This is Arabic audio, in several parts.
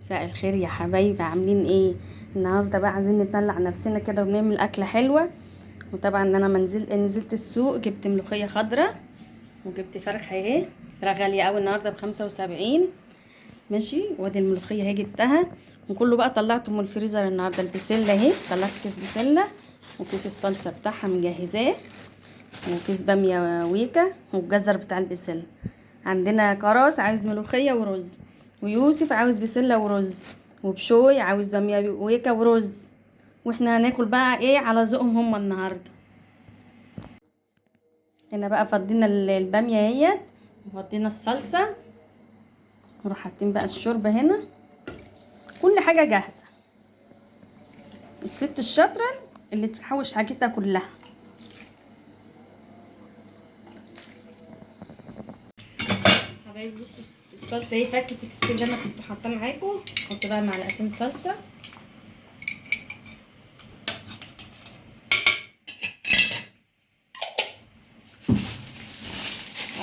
مساء الخير يا حبايبي، عاملين ايه؟ النهارده بقى عايزين نطلع نفسنا كده ونعمل اكله حلوه. وطبعا انا نزلت السوق، جبت ملوخيه خضراء وجبت فرخه اهي. فراخ غاليه قوي النهارده ب75. ماشي، وادي الملوخيه اهي جبتها وكله بقى طلعته من الفريزر النهارده. البسله اهي، طلعت كيس بسله وكيس الصلصه بتاعها مجهزاه وكيس باميه ويكا والجزر بتاع البسله. عندنا كراس عاوز ملوخيه ورز، ويوسف عاوز بسله ورز، وبشوي عاوز باميه ويكا ورز. واحنا هناكل بقى ايه على ذوقهم هم النهارده. هنا بقى فضينا الباميه اهيت وفضينا الصلصه، نروح حاطين بقى الشوربه هنا. كل حاجه جاهزه، الست الشاطره اللي تحوش حاجتها كلها. حبايبي بصوا الصلصه اهي فكت الكيس اللي انا كنت حاطاه معاكم. احط بقى معلقتين صلصه.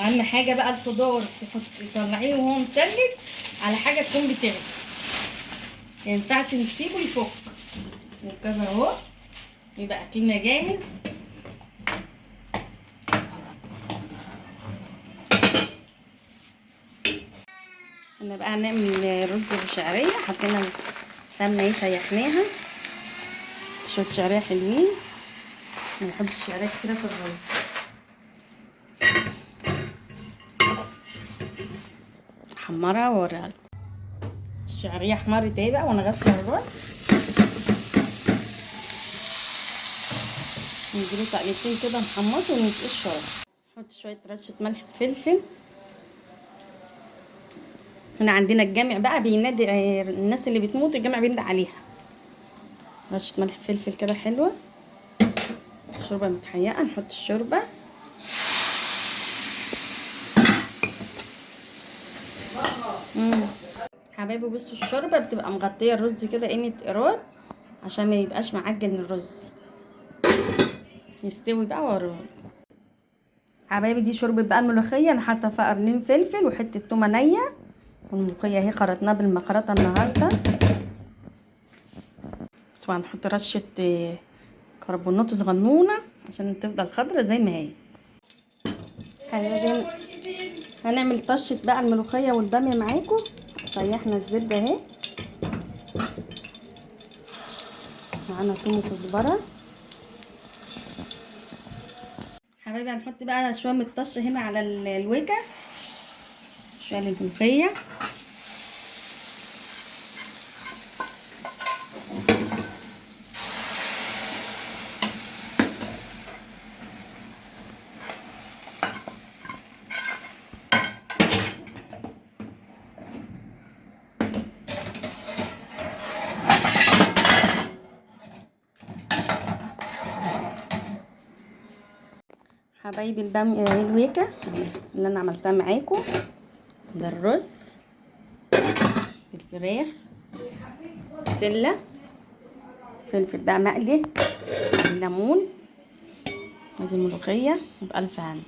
اهم حاجه بقى الخضار تطلعيه وهو متلج على حاجه تكون بتغلي، ما ينفعش نسيبه يفك. وكذا اهو يبقى اكلنا جاهز. احنا بقى هنعمل رز بشعريه. حطينا سمنه اهي سيحناها، شويه شعريه حلوين. ما بحبش الشعريه كتير في الرز. حمرها واوريها لكم. الشعريه احمرت اهي بقى وانا غاسله الرز. نديله تقليبتين كده نحمصه ونسقيه الشوربه. نحط شويه رشه ملح وفلفل. هنا عندنا الجامع بقى بينادي الناس اللي بتموت، الجامع بينادي عليها. رشه ملح فلفل كده حلوه. الشوربه متحيقه، نحط الشوربه. حبايبي بصوا الشوربه بتبقى مغطيه الرز كده قيمه قيراط عشان ما يبقاش معجن الرز، يستوي بقى وراه. حبايبي دي شوربه بقى الملوخيه، انا حاطه فيها قرنين فلفل وحته تومه نيه. والملوخيه اهي خرطناها بالمخرطه النهارده. بس هنحط رشه كربونات صغنونه عشان تفضل خضره زي ما هي. حبايبي هنعمل طشه بقى الملوخيه والباميه معاكم. سيحنا الزبده اهي، معانا توم وكزبره. حبايبي هنحط بقى شويه من الطشه هنا على الوجه، شويه للملوخيه. حبايبي الباميه الويكه اللي انا عملتها معاكم، ده الرز، الفراخ، بسله، فلفل بقى مقلي، الليمون، ادي الملوخيه، وبألف هنا.